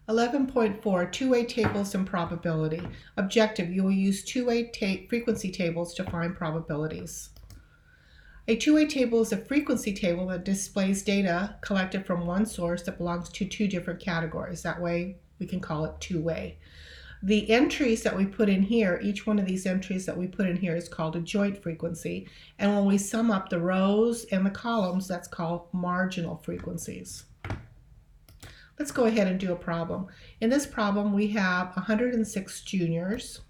11.4, two-way tables and probability. Objective, you will use two-way frequency tables to find probabilities. A two-way table is a frequency table that displays data collected from one source that belongs to two different categories. That way, we can call it two-way. The entries that we put in here, each one of these entries that we put in here is called a joint frequency. And when we sum up the rows and the columns, that's called marginal frequencies. Let's go ahead and do a problem. In this problem, we have 106 juniors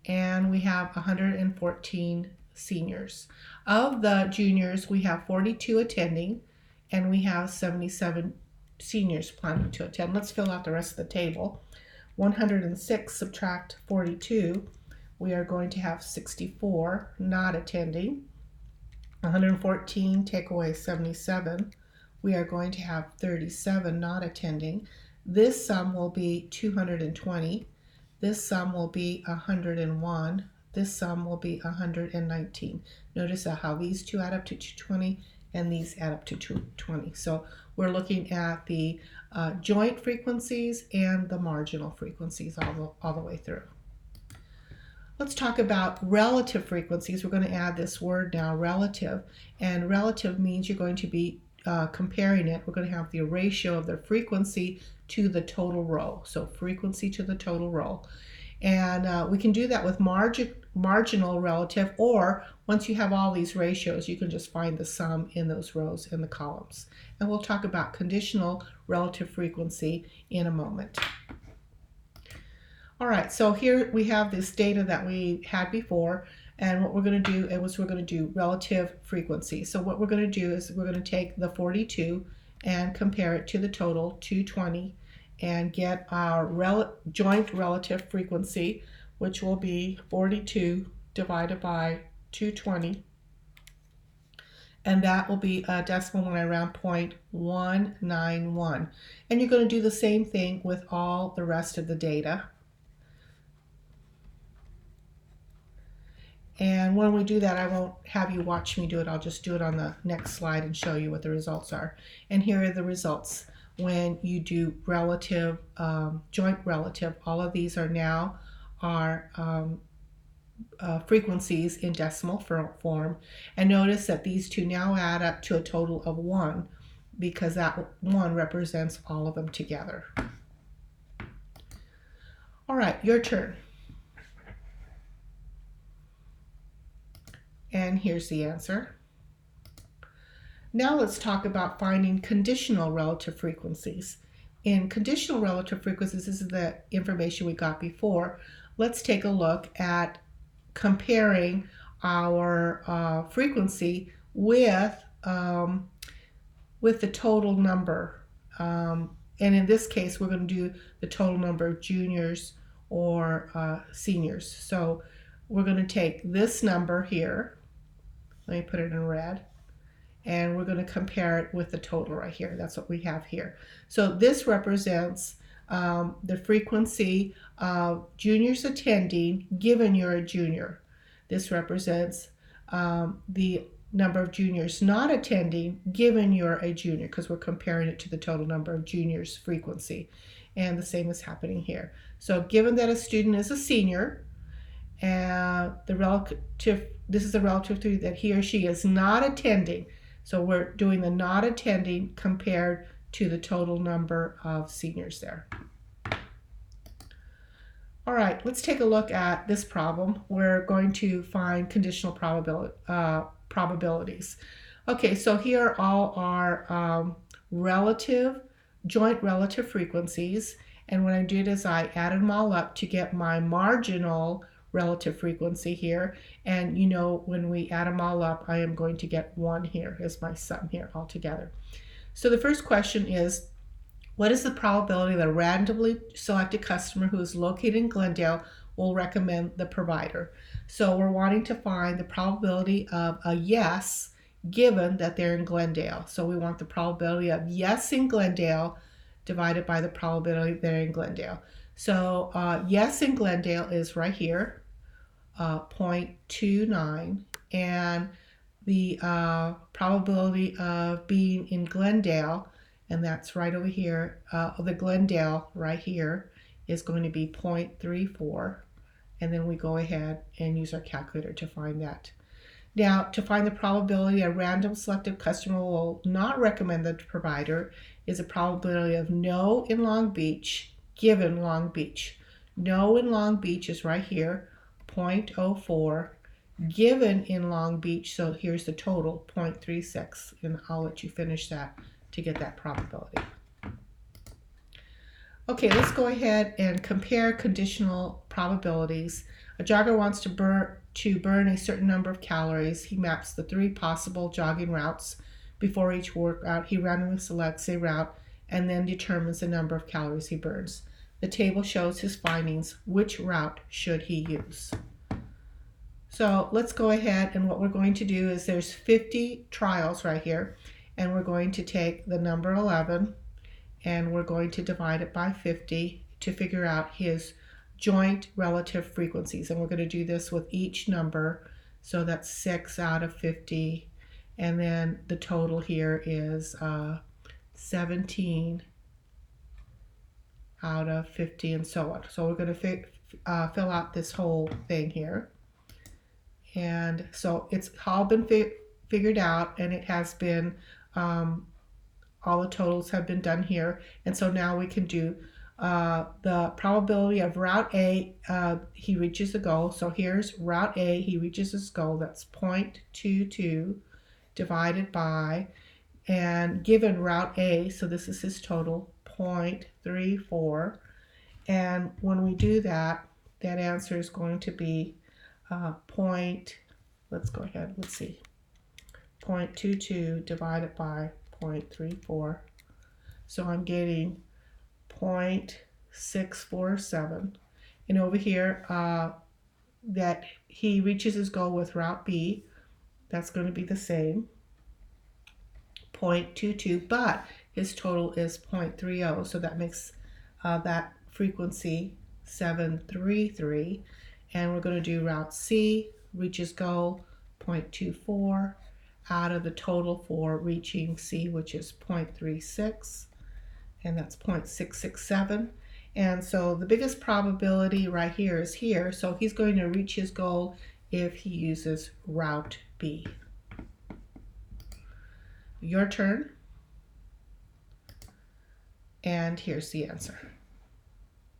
and we have 114 seniors. Of the juniors, we have 42 attending and we have 77 seniors planning to attend. Let's fill out the rest of the table. 106 subtract 42, we are going to have 64 not attending. 114 take away 77, we are going to have 37 not attending. This sum will be 220. This sum will be 101. This sum will be 119. Notice how these two add up to 220 and these add up to 220. So we're looking at the joint frequencies and the marginal frequencies all the way through. Let's talk about relative frequencies. We're going to add this word now, relative. And relative means you're going to be comparing it. We're going to have the ratio of the frequency to the total row. So frequency to the total row. And we can do that with marginal relative, or once you have all these ratios, you can just find the sum in those rows and the columns. And we'll talk about conditional relative frequency in a moment. All right, so here we have this data that we had before, and what we're going to do is we're going to do relative frequency. So what we're going to do is we're going to take the 42 and compare it to the total 220 and get our joint relative frequency, which will be 42 divided by 220, and that will be a decimal when I round 0.191. And you're going to do the same thing with all the rest of the data. And when we do that, I won't have you watch me do it. I'll just do it on the next slide and show you what the results are. And here are the results. When you do relative, joint relative, all of these are now frequencies in decimal form. And notice that these two now add up to a total of 1 because that 1 represents all of them together. All right, your turn. And here's the answer. Now let's talk about finding conditional relative frequencies. In conditional relative frequencies, this is the information we got before. Let's take a look at comparing our frequency with the total number. And in this case, we're going to do the total number of juniors or seniors. So we're going to take this number here. Let me put it in red. And we're going to compare it with the total right here. That's what we have here. So this represents the frequency of juniors attending given you're a junior. This represents the number of juniors not attending given you're a junior, because we're comparing it to the total number of juniors frequency. And the same is happening here. So given that a student is a senior, and this is the relative to that he or she is not attending. So we're doing the not attending compared to the total number of seniors there. All right, let's take a look at this problem. We're going to find conditional probabilities. Okay, so here are all our joint relative frequencies. And what I did is I added them all up to get my marginal relative frequency here, and you know when we add them all up, I am going to get 1 here as my sum here altogether. So the first question is, what is the probability that a randomly selected customer who is located in Glendale will recommend the provider? So we're wanting to find the probability of a yes given that they're in Glendale. So we want the probability of yes in Glendale divided by the probability they're in Glendale. So yes in Glendale is right here, 0.29, and the probability of being in Glendale and that's right over here. The Glendale right here is going to be 0.34, and then we go ahead and use our calculator to find that. Now, to find the probability a random selected customer will not recommend the provider is a probability of no in Long Beach given Long Beach. No in Long Beach is right here, 0.04. Given in Long Beach, so here's the total, 0.36, and I'll let you finish that to get that probability. Okay, let's go ahead and compare conditional probabilities. A jogger wants to burn a certain number of calories. He maps the 3 possible jogging routes. Before each workout, he randomly selects a route and then determines the number of calories he burns. The table shows his findings. Which route should he use? So let's go ahead, and what we're going to do is there's 50 trials right here, and we're going to take the number 11 and we're going to divide it by 50 to figure out his joint relative frequencies. And we're going to do this with each number. So that's 6 out of 50. And then the total here is 17 out of 50, and so on. So we're going to fill out this whole thing here. And so it's all been figured out, and it has been all the totals have been done here. And so now we can do the probability of route A, he reaches the goal. So here's route A, he reaches his goal. That's 0.22 divided by, and given route A, so this is his total, 0.34. And when we do that, that answer is going to be let's go ahead, let's see, 0.22 divided by 0.34. So I'm getting 0.647. And over here, that he reaches his goal with route B, that's going to be the same, 0.22, but his total is 0.30, so that makes that frequency 733. And we're going to do route C, reaches goal, 0.24, out of the total for reaching C, which is 0.36, and that's 0.667. And so the biggest probability right here is here, so he's going to reach his goal if he uses route B. Your turn, and here's the answer.